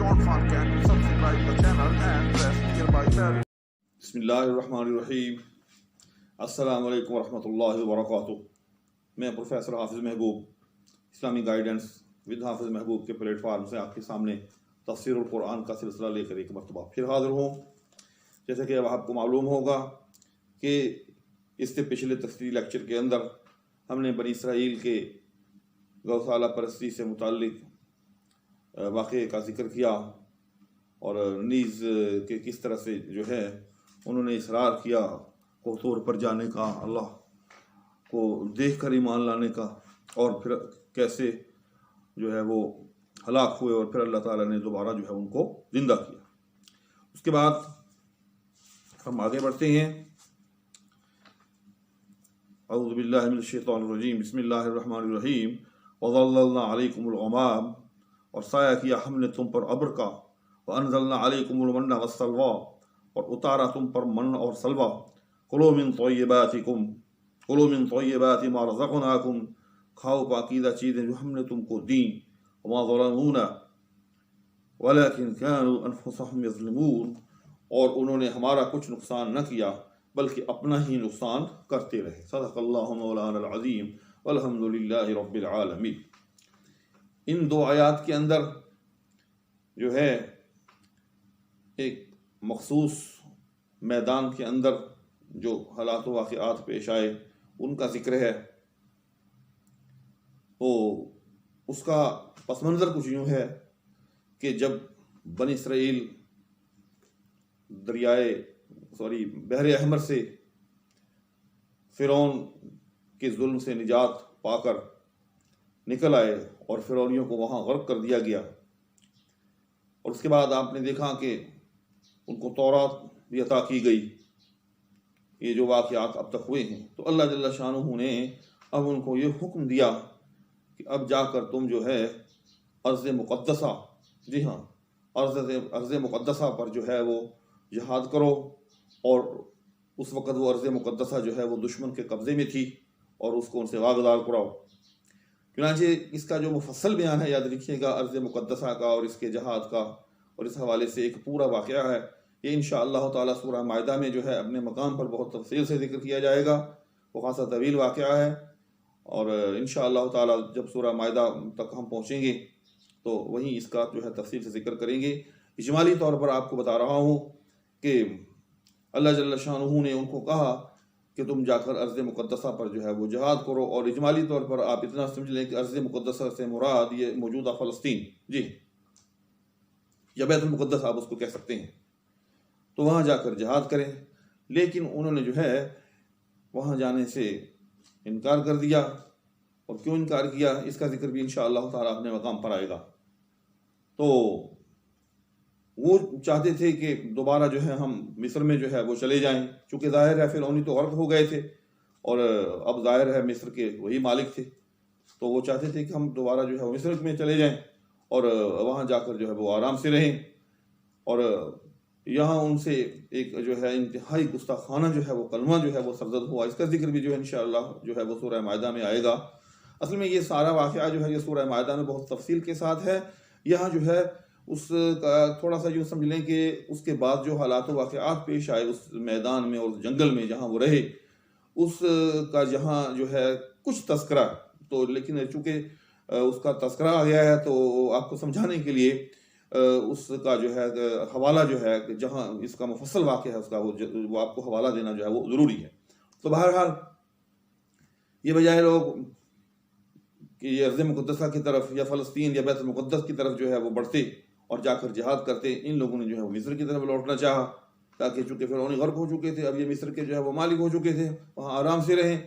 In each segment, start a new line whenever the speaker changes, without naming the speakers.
more fun, can you subscribe the channel and press nearby bell.
بسم اللہ الرحمن الرحیم. السلام علیکم ورحمۃ اللہ وبرکاتہ. میں پروفیسر حافظ محبوب اسلامی گائیڈنس ود حافظ محبوب کے پلیٹ فارم سے آپ کے سامنے تفسیر القرآن کا سلسلہ لے کر ایک مرتبہ پھر حاضر ہوں. جیسے کہ اب آپ کو معلوم ہوگا کہ اس سے پچھلے تفصیلی لیکچر کے اندر ہم نے بنی اسرائیل کے گوشالہ پرستی سے متعلق واقعے کا ذکر کیا اور نیز کہ کس طرح سے جو ہے انہوں نے اصرار کیا طور پر جانے کا، اللہ کو دیکھ کر ایمان لانے کا، اور پھر کیسے جو ہے وہ ہلاک ہوئے اور پھر اللہ تعالیٰ نے دوبارہ جو ہے ان کو زندہ کیا. اس کے بعد ہم آگے بڑھتے ہیں. اعوذ باللہ من الشیطان الرجیم. بسم اللہ الرحمن الرحیم. وَظَلَّلْنَا عَلَيْكُمُ الْغَمَامَ، اور سایہ کیا ہم نے تم پر ابر کا. وَأَنزَلْنَا عَلَيْكُمُ الْمَنَّ وَالسَّلْوَىٰ، اور اتارا تم پر من اور سلوہ. کلوا من طیبات ما رزقناکم، کھاؤ پاکیزہ چیزیں جو ہم نے تم کو دیں. وما ظلمونا ولكن كانوا انفسهم يظلمون، اور انہوں نے ہمارا کچھ نقصان نہ کیا بلکہ اپنا ہی نقصان کرتے رہے. صدق اللہ مولانا العظیم والحمد للہ رب العالمین. ان دو آیات کے اندر جو ہے ایک مخصوص میدان کے اندر جو حالات و واقعات پیش آئے ان کا ذکر ہے. تو اس کا پس منظر کچھ یوں ہے کہ جب بنی اسرائیل بحر احمر سے فرعون کے ظلم سے نجات پا کر نکل آئے اور فرعونیوں کو وہاں غرق کر دیا گیا، اور اس کے بعد آپ نے دیکھا کہ ان کو تورات بھی عطا کی گئی. یہ جو واقعات اب تک ہوئے ہیں تو اللہ جل شانہ نے اب ان کو یہ حکم دیا کہ اب جا کر تم جو ہے ارض مقدسہ، جی ہاں ارض مقدسہ پر جو ہے وہ جہاد کرو. اور اس وقت وہ ارض مقدسہ جو ہے وہ دشمن کے قبضے میں تھی اور اس کو ان سے واگزار کراؤ. چنانچہ اس کا جو مفصل بیان ہے یاد رکھیے گا ارض مقدسہ کا اور اس کے جہاد کا، اور اس حوالے سے ایک پورا واقعہ ہے. یہ انشاءاللہ تعالیٰ سورہ مائدہ میں جو ہے اپنے مقام پر بہت تفصیل سے ذکر کیا جائے گا. وہ خاصا طویل واقعہ ہے، اور انشاءاللہ تعالیٰ جب سورہ مائدہ تک ہم پہنچیں گے تو وہیں اس کا جو ہے تفصیل سے ذکر کریں گے. اجمالی طور پر آپ کو بتا رہا ہوں کہ اللہ جل شانہ نے ان کو کہا کہ تم جا کر ارض مقدسہ پر جو ہے وہ جہاد کرو. اور اجمالی طور پر آپ اتنا سمجھ لیں کہ ارض مقدسہ سے مراد یہ موجودہ فلسطین، جی یا بیت المقدس آپ اس کو کہہ سکتے ہیں. تو وہاں جا کر جہاد کریں. لیکن انہوں نے جو ہے وہاں جانے سے انکار کر دیا. اور کیوں انکار کیا اس کا ذکر بھی انشاءاللہ تعالیٰ اپنے مقام پر آئے گا. تو وہ چاہتے تھے کہ دوبارہ جو ہے ہم مصر میں جو ہے وہ چلے جائیں، چونکہ ظاہر ہے فرعونی تو غرق ہو گئے تھے اور اب ظاہر ہے مصر کے وہی مالک تھے. تو وہ چاہتے تھے کہ ہم دوبارہ جو ہے مصر میں چلے جائیں اور وہاں جا کر جو ہے وہ آرام سے رہیں. اور یہاں ان سے ایک جو ہے انتہائی گستاخانہ جو ہے وہ کلمہ جو ہے وہ سرزد ہوا. اس کا ذکر بھی جو ہے انشاءاللہ جو ہے وہ سورہ مائدہ میں آئے گا. اصل میں یہ سارا واقعہ جو ہے یہ سورہ مائدہ میں بہت تفصیل کے ساتھ ہے. یہاں جو ہے اس کا تھوڑا سا یوں سمجھ لیں کہ اس کے بعد جو حالات و واقعات پیش آئے اس میدان میں اور اس جنگل میں جہاں وہ رہے اس کا جہاں جو ہے کچھ تذکرہ تو، لیکن چونکہ اس کا تذکرہ آ گیا ہے تو آپ کو سمجھانے کے لیے اس کا جو ہے حوالہ جو ہے جہاں اس کا مفصل واقعہ ہے اس کا وہ آپ کو حوالہ دینا جو ہے وہ ضروری ہے. تو بہرحال یہ بجائے لوگ کہ یہ ارض مقدسہ کی طرف یا فلسطین یا بیت المقدس کی طرف جو ہے وہ بڑھتے اور جا کر جہاد کرتے، ان لوگوں نے جو ہے وہ مصر کی طرف لوٹنا چاہا تاکہ چونکہ فرعونی غرق ہو چکے تھے اب یہ مصر کے جو ہے وہ مالک ہو چکے تھے، وہاں آرام سے رہیں.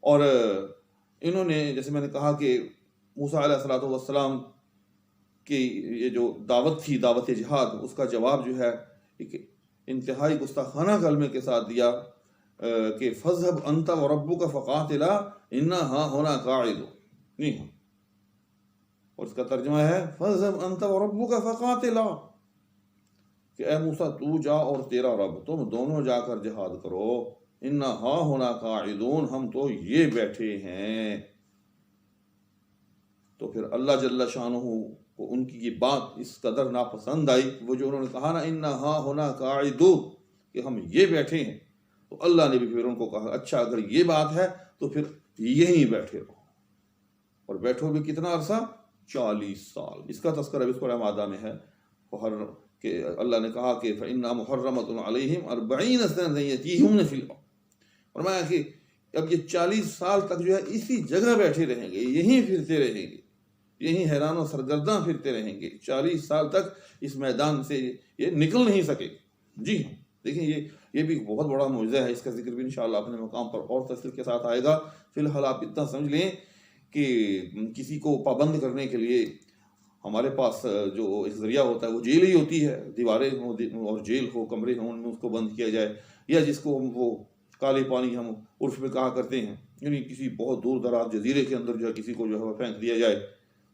اور انہوں نے جیسے میں نے کہا کہ موسیٰ علیہ الصلوۃ والسلام کی یہ جو دعوت تھی، دعوت جہاد، اس کا جواب جو ہے ایک انتہائی گستاخانہ کلمے کے ساتھ دیا کہ فَاذْهَبْ أَنْتَ وَرَبُّكَ فَقَاتِلَا إِنَّا هَاهُنَا قَاعِدُونَ. اور اس کا ترجمہ ہے فَاذْهَبْ أَنْتَ وَرَبُّكَ فَقَاتِلَا، کہ اے موسیٰ تو جا اور تیرا رب، تم دونوں جا کر جہاد کرو. اِنَّا هَاهُنَا قَاعِدُونَ، ہم تو یہ بیٹھے ہیں. تو پھر اللہ جل شانہ کو ان کی یہ بات اس قدر ناپسند آئی، وہ جو انہوں نے کہا نا انا ہاں ہونا قاعدون، کہ ہم یہ بیٹھے ہیں، تو اللہ نے بھی پھر ان کو کہا اچھا اگر یہ بات ہے تو پھر یہیں بیٹھے رہو، اور بیٹھو بھی کتنا عرصہ؟ 40 سال۔ اس کا تذکرہ بھی سورہ مائدہ میں ہے کہ اللہ نے کہا کہ فَإِنَّا مُحَرَّمَةٌ عَلَيْهِمْ 40 سنة يَتِيهُونَ فِي الْأَرْضِ، فرمایا کہ اب یہ 40 سال تک جو ہے اسی جگہ بیٹھے رہیں گے، یہیں پھرتے رہیں گے، یہیں حیران و سرگرداں پھرتے رہیں گے، 40 سال تک اس میدان سے یہ نکل نہیں سکے۔ جی ہاں، دیکھیں یہ بھی بہت بڑا معجزہ ہے، اس کا ذکر بھی انشاءاللہ اپنے مقام پر اور تفصیل کے ساتھ آئے گا۔ فی الحال آپ اتنا سمجھ لیں کہ کسی کو پابند کرنے کے لیے ہمارے پاس جو ایک ذریعہ ہوتا ہے وہ جیل ہی ہوتی ہے، دیواریں ہوں اور جیل ہو، کمرے ہوں، ان میں اس کو بند کیا جائے، یا جس کو وہ کالے پانی ہم عرف میں کہا کرتے ہیں، یعنی کسی بہت دور دراز جزیرے کے اندر جو ہے کسی کو جو ہے وہ پھینک دیا جائے،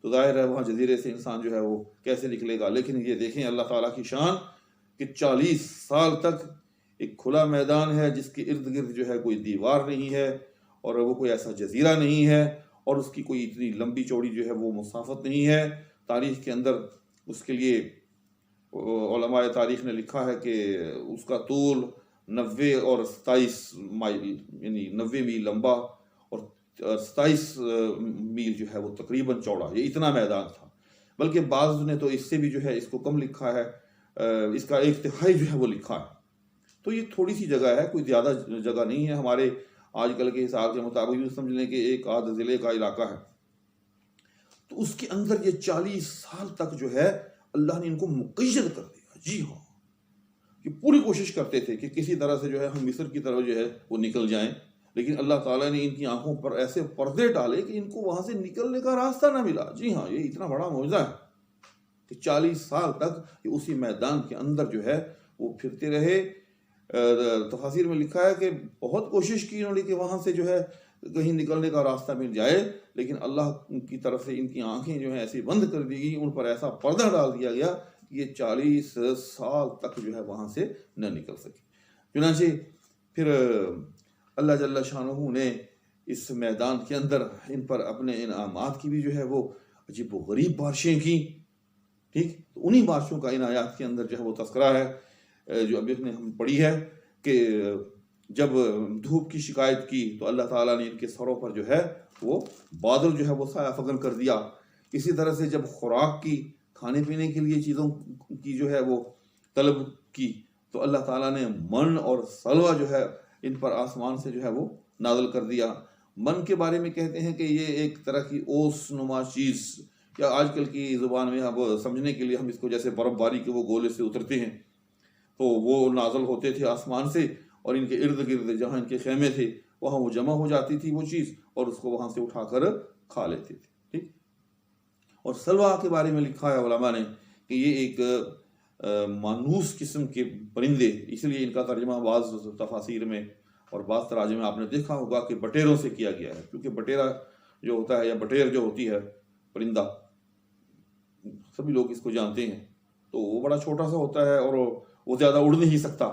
تو ظاہر ہے وہاں جزیرے سے انسان جو ہے وہ کیسے نکلے گا۔ لیکن یہ دیکھیں اللہ تعالیٰ کی شان کہ 40 سال تک ایک کھلا میدان ہے جس کے ارد گرد جو ہے کوئی دیوار نہیں ہے، اور وہ کوئی ایسا جزیرہ نہیں ہے، اور اس کی کوئی اتنی لمبی چوڑی جو ہے وہ مسافت نہیں ہے۔ تاریخ کے اندر اس کے لیے علماء تاریخ نے لکھا ہے کہ اس کا طول 90 اور 27 مائل، یعنی 90 میل لمبا اور 27 میل جو ہے وہ تقریباً چوڑا، یہ اتنا میدان تھا۔ بلکہ بعض نے تو اس سے بھی جو ہے اس کو کم لکھا ہے، اس کا 1/3 جو ہے وہ لکھا ہے۔ تو یہ تھوڑی سی جگہ ہے، کوئی زیادہ جگہ نہیں ہے، ہمارے آج کل کے حساب کے مطابق یہ سمجھ لیں کہ ایک آدھ ضلع کا علاقہ ہے۔ تو اس کے اندر یہ 40 سال تک جو ہے اللہ نے ان کو مقید کر دیا۔ جی ہاں، کہ پوری کوشش کرتے تھے کہ کسی طرح سے جو ہے ہم مصر کی طرف جو ہے وہ نکل جائیں، لیکن اللہ تعالیٰ نے ان کی آنکھوں پر ایسے پردے ڈالے کہ ان کو وہاں سے نکلنے کا راستہ نہ ملا۔ جی ہاں، یہ اتنا بڑا معجزہ ہے کہ 40 سال تک یہ اسی میدان کے اندر جو ہے وہ پھرتے رہے۔ تفاسیر میں لکھا ہے کہ بہت کوشش کی انہوں نے کہ وہاں سے جو ہے کہیں نکلنے کا راستہ مل جائے، لیکن اللہ کی طرف سے ان کی آنکھیں جو ہیں ایسی بند کر دی گئی، ان پر ایسا پردہ ڈال دیا گیا کہ یہ 40 سال تک جو ہے وہاں سے نہ نکل سکے۔ چنانچہ پھر اللہ جل شانہ نے اس میدان کے اندر ان پر اپنے انعامات کی بھی جو ہے وہ عجیب و غریب بارشیں کی، ٹھیک؟ تو انہی بارشوں کا ان آیات کے اندر جو ہے وہ تذکرہ ہے جو ابھی ہم پڑھی ہے کہ جب دھوپ کی شکایت کی تو اللہ تعالیٰ نے ان کے سروں پر جو ہے وہ بادل جو ہے وہ سایہ فگن کر دیا۔ اسی طرح سے جب خوراک کی، کھانے پینے کے لیے چیزوں کی جو ہے وہ طلب کی تو اللہ تعالیٰ نے من اور سلوہ جو ہے ان پر آسمان سے جو ہے وہ نازل کر دیا۔ من کے بارے میں کہتے ہیں کہ یہ ایک طرح کی اوس نما چیز، یا آج کل کی زبان میں اب سمجھنے کے لیے ہم اس کو جیسے برف باری کے وہ گولے سے اترتے ہیں تو وہ نازل ہوتے تھے آسمان سے، اور ان کے ارد گرد جہاں ان کے خیمے تھے وہاں وہ جمع ہو جاتی تھی وہ چیز، اور اس کو وہاں سے اٹھا کر کھا لیتے تھے، ٹھیک۔ اور سلوہ کے بارے میں لکھا ہے علماء نے کہ یہ ایک مانوس قسم کے پرندے، اس لیے ان کا ترجمہ بعض تفاسیر میں اور بعض تراجم میں آپ نے دیکھا ہوگا کہ بٹیروں سے کیا گیا ہے، کیونکہ بٹیرا جو ہوتا ہے یا بٹیر جو ہوتی ہے پرندہ، سبھی لوگ اس کو جانتے ہیں، تو وہ بڑا چھوٹا سا ہوتا ہے اور وہ زیادہ اڑ نہیں سکتا،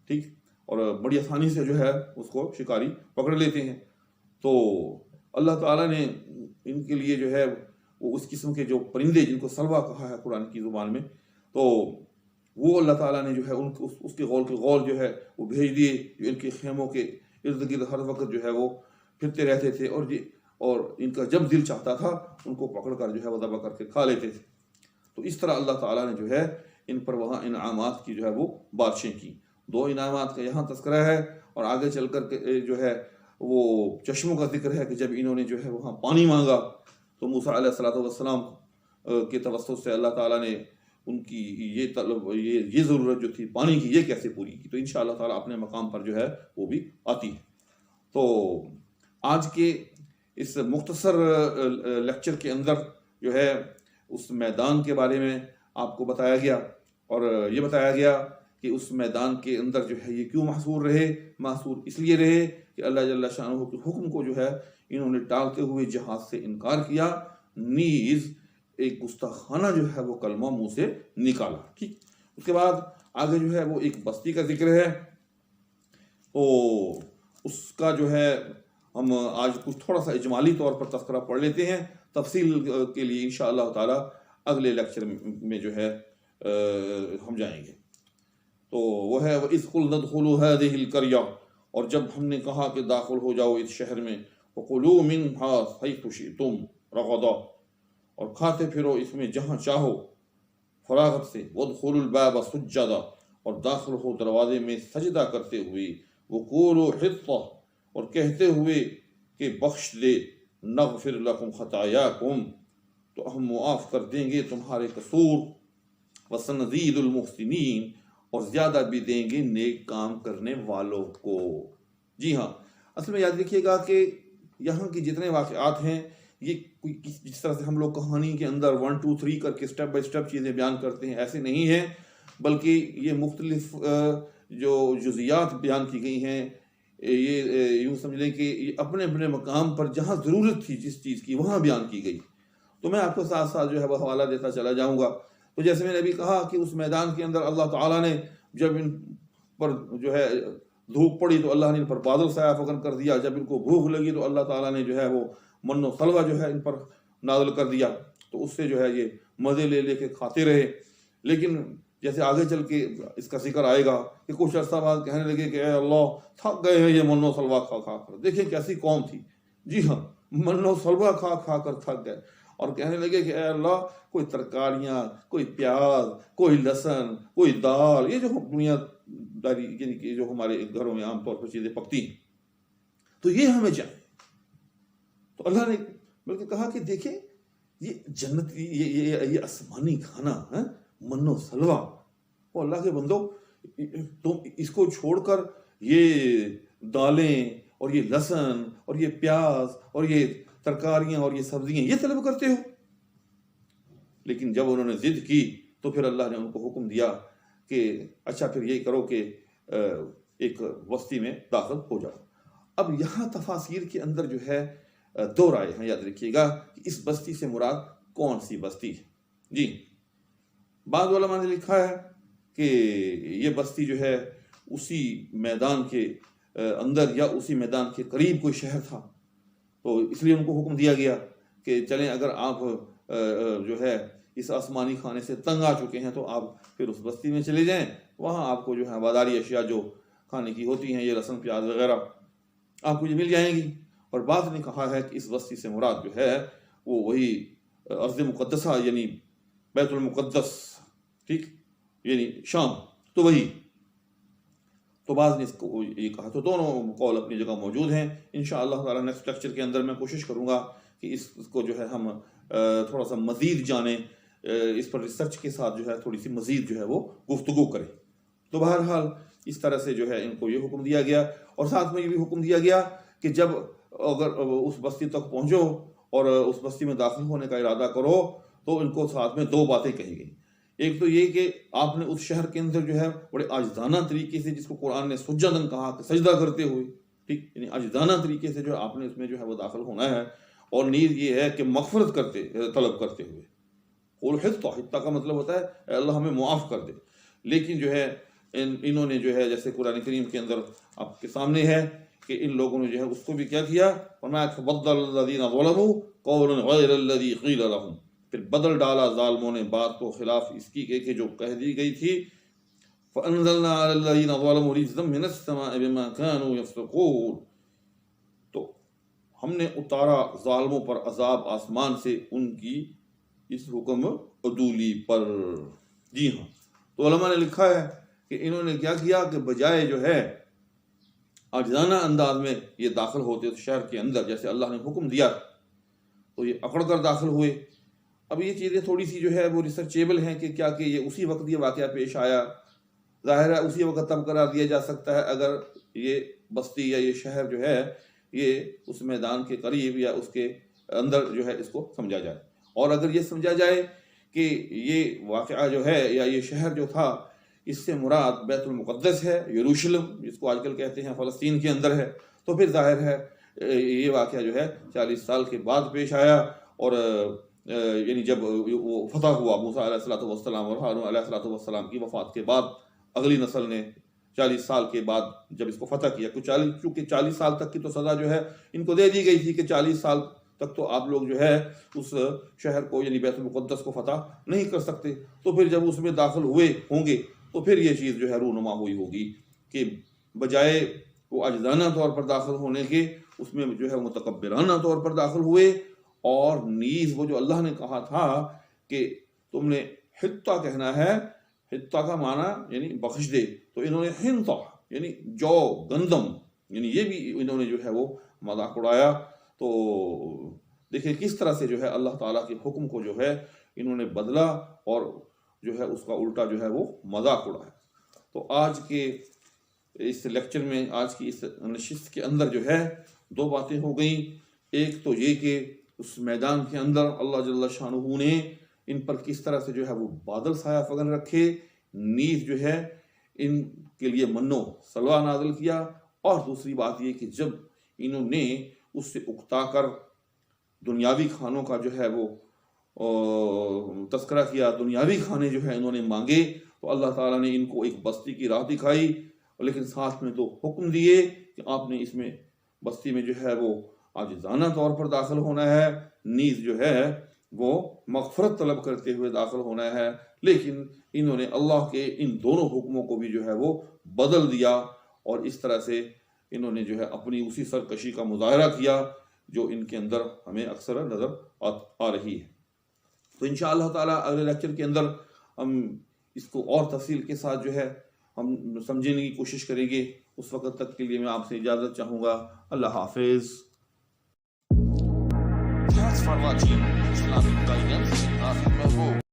ٹھیک، اور بڑی آسانی سے جو ہے اس کو شکاری پکڑ لیتے ہیں۔ تو اللہ تعالیٰ نے ان کے لیے جو ہے وہ اس قسم کے جو پرندے جن کو سلوہ کہا ہے قرآن کی زبان میں، تو وہ اللہ تعالیٰ نے جو ہے اس کے غول جو ہے وہ بھیج دیے، جو ان کے خیموں کے ارد گرد ہر وقت جو ہے وہ پھرتے رہتے تھے، اور ان کا جب دل چاہتا تھا ان کو پکڑ کر جو ہے وہ ذبح کر کے کھا لیتے تھے۔ تو اس طرح اللہ تعالیٰ نے جو ہے ان پر وہاں انعامات کی جو ہے وہ بارشیں کی۔ 2 انعامات کا یہاں تذکرہ ہے، اور آگے چل کر جو ہے وہ چشموں کا ذکر ہے کہ جب انہوں نے جو ہے وہاں پانی مانگا تو موسیٰ علیہ السلام کے توسط سے اللہ تعالیٰ نے ان کی یہ ضرورت جو تھی پانی کی یہ کیسے پوری کی، تو انشاءاللہ تعالیٰ اپنے مقام پر جو ہے وہ بھی آتی ہے۔ تو آج کے اس مختصر لیکچر کے اندر جو ہے اس میدان کے بارے میں آپ کو بتایا گیا، اور یہ بتایا گیا کہ اس میدان کے اندر جو ہے یہ کیوں محصور رہے۔ محصور اس لیے رہے کہ اللہ جل شانہ کے حکم کو جو ہے انہوں نے ٹالتے ہوئے جہاد سے انکار کیا، نیز ایک گستاخانہ جو ہے وہ کلمہ منہ سے نکالا، ٹھیک۔ اس کے بعد آگے جو ہے وہ ایک بستی کا ذکر ہے، تو اس کا جو ہے ہم آج کچھ تھوڑا سا اجمالی طور پر تذکرہ پڑھ لیتے ہیں، تفصیل کے لیے انشاءاللہ تعالی اگلے لیکچر میں جو ہے ہم جائیں گے. تو وہ ہے وَإِذْ قُلْنَا ادْخُلُوا هَٰذِهِ الْقَرْيَةَ، اور جب ہم نے کہا کہ داخل ہو جاؤ اس شہر میں، وَكُلُوا مِنْهَا حَيْثُ شِئْتُمْ رَغَدًا، اور کھاتے پھرو اس میں جہاں چاہو فراغت سے، وَادْخُلُوا الْبَابَ سُجَّدًا، اور داخل ہو دروازے میں سجدہ کرتے ہوئے، وَقُولُوا حِطَّةٌ، اور کہتے ہوئے کہ بخش دے، نغفر لکم خطایاکم، تو ہم معاف کر دیں گے تمہارے قصور، وسنزید المحسنین، اور زیادہ بھی دیں گے نیک کام کرنے والوں کو. جی ہاں، اصل میں یاد رکھیے گا کہ یہاں کی جتنے واقعات ہیں یہ کوئی جس طرح سے ہم لوگ کہانی کے اندر 1 2 3 کر کے سٹیپ بائی سٹیپ چیزیں بیان کرتے ہیں، ایسے نہیں ہیں، بلکہ یہ مختلف جو جزیات بیان کی گئی ہیں، یہ یوں سمجھ لیں کہ یہ اپنے اپنے مقام پر جہاں ضرورت تھی جس چیز کی وہاں بیان کی گئی. تو میں آپ کو ساتھ ساتھ جو ہے وہ حوالہ دیتا چلا جاؤں گا. تو جیسے میں نے ابھی کہا کہ اس میدان کے اندر اللہ تعالیٰ نے جب ان پر جو ہے دھوپ پڑی تو اللہ نے ان پر بادل سایہ فکن کر دیا، جب ان کو بھوک لگی تو اللہ تعالیٰ نے جو ہے وہ من و سلوہ جو ہے ان پر نازل کر دیا، تو اس سے جو ہے یہ مزے لے لے کے کھاتے رہے. لیکن جیسے آگے چل کے اس کا ذکر آئے گا کہ کچھ عرصہ بعد کہنے لگے کہ اے اللہ تھک گئے ہیں یہ من و سلوہ کھا کھا کر. دیکھیں کیسی قوم تھی، جی ہاں، من و سلوہ کھا کھا کر تھک گئے، اور کہنے لگے کہ اے اللہ کوئی ترکاریاں، کوئی پیاز، کوئی لہسن، کوئی دال، یہ جو دنیا داری یعنی کہ جو ہمارے گھروں میں عام طور پر چیزیں پکتی ہیں، تو یہ ہمیں چاہیے. تو اللہ نے بلکہ کہا کہ دیکھیں یہ جنت، یہ آسمانی کھانا ہے، من و سلوہ، وہ اللہ کے بندو تم اس کو چھوڑ کر یہ دالیں اور یہ لہسن اور یہ پیاز اور یہ ترکاریاں اور یہ سبزیاں یہ طلب کرتے ہو. لیکن جب انہوں نے ضد کی تو پھر اللہ نے ان کو حکم دیا کہ اچھا پھر یہ کرو کہ ایک بستی میں داخل ہو جاؤ. اب یہاں تفاسیر کے اندر جو ہے 2 رائے ہیں، یاد رکھیے گا کہ اس بستی سے مراد کون سی بستی ہے. جی، بعض علماء نے لکھا ہے کہ یہ بستی جو ہے اسی میدان کے اندر یا اسی میدان کے قریب کوئی شہر تھا، تو اس لیے ان کو حکم دیا گیا کہ چلیں اگر آپ جو ہے اس آسمانی کھانے سے تنگ آ چکے ہیں تو آپ پھر اس بستی میں چلے جائیں، وہاں آپ کو جو ہے بازاری اشیاء جو کھانے کی ہوتی ہیں، یہ لہسن پیاز وغیرہ آپ کو یہ مل جائیں گی. اور بعض نے کہا ہے کہ اس بستی سے مراد جو ہے وہ وہی ارض مقدسہ یعنی بیت المقدس، ٹھیک، یعنی شام، تو وہی. تو بعض نے اس کو یہ کہا. تو دونوں قول اپنی جگہ موجود ہیں. انشاءاللہ تعالیٰ نیکسٹ لیکچر کے اندر میں کوشش کروں گا کہ اس کو جو ہے ہم تھوڑا سا مزید جانیں، اس پر ریسرچ کے ساتھ جو ہے تھوڑی سی مزید جو ہے وہ گفتگو کریں. تو بہرحال اس طرح سے جو ہے ان کو یہ حکم دیا گیا، اور ساتھ میں یہ بھی حکم دیا گیا کہ جب اگر اس بستی تک پہنچو اور اس بستی میں داخل ہونے کا ارادہ کرو تو ان کو ساتھ میں 2 باتیں کہی گئی. ایک تو یہ کہ آپ نے اس شہر کے اندر جو ہے بڑے عاجزانہ طریقے سے، جس کو قرآن نے سجدن کہا کہ سجدہ کرتے ہوئے، ٹھیک، یعنی عاجزانہ طریقے سے جو ہے آپ نے اس میں جو ہے وہ داخل ہونا ہے. اور نیز یہ ہے کہ مغفرت طلب کرتے ہوئے. قول حطہ کا مطلب ہوتا ہے اے اللہ ہمیں معاف کر دے. لیکن جو ہے انہوں نے جو ہے جیسے قرآن کریم کے اندر آپ کے سامنے ہے کہ ان لوگوں نے جو ہے اس کو بھی کیا کیا، وَمَا فَبَدَّلَ الَّذِينَ ظَلَمُوا قَوْلًا غَيْرَ الَّذِي قِيلَ لَهُمْ، پھر بدل ڈالا ظالموں نے بات کو خلاف اس کی کہ جو کہہ دی گئی تھی. فَأَنزَلْنَا عَلَى الَّذِينَ ظَلَمُوا رِجْزًا مِّنَ السَّمَاءِ بِمَا كَانُوا يَفْسُقُونَ، تو ہم نے اتارا ظالموں پر عذاب آسمان سے ان کی اس حکم عدولی پر. جی ہاں، تو علماء نے لکھا ہے کہ انہوں نے کیا کیا کہ بجائے جو ہے عاجزانہ انداز میں یہ داخل ہوتے شہر کے اندر جیسے اللہ نے حکم دیا تو یہ اکڑ کر داخل ہوئے. اب یہ چیزیں تھوڑی سی جو ہے وہ ریسرچیبل ہیں کہ کیا کہ یہ اسی وقت یہ واقعہ پیش آیا. ظاہر ہے اسی وقت تب قرار دیا جا سکتا ہے اگر یہ بستی یا یہ شہر جو ہے یہ اس میدان کے قریب یا اس کے اندر جو ہے اس کو سمجھا جائے. اور اگر یہ سمجھا جائے کہ یہ واقعہ جو ہے یا یہ شہر جو تھا اس سے مراد بیت المقدس ہے، یروشلم جس کو آج کل کہتے ہیں، فلسطین کے اندر ہے، تو پھر ظاہر ہے یہ واقعہ جو ہے 40 سال کے بعد پیش آیا. اور یعنی جب وہ فتح ہوا موسیٰ علیہ الصلوۃ والسلام اور ہارون علیہ الصلوۃ والسلام کی وفات کے بعد، اگلی نسل نے 40 سال کے بعد جب اس کو فتح کیا، چونکہ 40 سال تک کی تو سزا جو ہے ان کو دے دی گئی تھی کہ 40 سال تک تو آپ لوگ جو ہے اس شہر کو یعنی بیت المقدس کو فتح نہیں کر سکتے، تو پھر جب اس میں داخل ہوئے ہوں گے تو پھر یہ چیز جو ہے رونما ہوئی ہوگی کہ بجائے وہ عاجزانہ طور پر داخل ہونے کے اس میں جو ہے متکبرانہ طور پر داخل ہوئے، اور نیز وہ جو اللہ نے کہا تھا کہ تم نے حطہ کہنا ہے، حطہ کا معنی یعنی بخش دے، تو انہوں نے حنطہ یعنی جو گندم یعنی یہ بھی انہوں نے جو ہے وہ مذاق اڑایا۔ تو دیکھیں کس طرح سے جو ہے اللہ تعالیٰ کے حکم کو جو ہے انہوں نے بدلا اور جو ہے اس کا الٹا جو ہے وہ مذاق اڑایا۔ تو آج کے اس لیکچر میں، آج کی اس نشست کے اندر جو ہے دو باتیں ہو گئیں۔ ایک تو یہ کہ اس میدان کے اندر اللہ جل شانہ نے ان پر کس طرح سے جو ہے وہ بادل سایہ فگن رکھے، نیز جو ہے ان کے لیے منو سلوہ نازل کیا، اور دوسری بات یہ کہ جب انہوں نے اس سے اکتا کر دنیاوی کھانوں کا جو ہے وہ تذکرہ کیا، دنیاوی کھانے جو ہے انہوں نے مانگے، تو اللہ تعالیٰ نے ان کو ایک بستی کی راہ دکھائی، لیکن ساتھ میں تو حکم دیے کہ آپ نے اس میں بستی میں جو ہے وہ عاجزانہ طور پر داخل ہونا ہے، نیز جو ہے وہ مغفرت طلب کرتے ہوئے داخل ہونا ہے۔ لیکن انہوں نے اللہ کے ان دونوں حکموں کو بھی جو ہے وہ بدل دیا، اور اس طرح سے انہوں نے جو ہے اپنی اسی سرکشی کا مظاہرہ کیا جو ان کے اندر ہمیں اکثر نظر آ رہی ہے۔ تو انشاءاللہ تعالیٰ اگلے لیکچر کے اندر ہم اس کو اور تفصیل کے ساتھ جو ہے ہم سمجھنے کی کوشش کریں گے۔ اس وقت تک کے لیے میں آپ سے اجازت چاہوں گا۔ اللہ حافظ۔
Thanks for watching Islamic Guidance with Rafi Mahbub.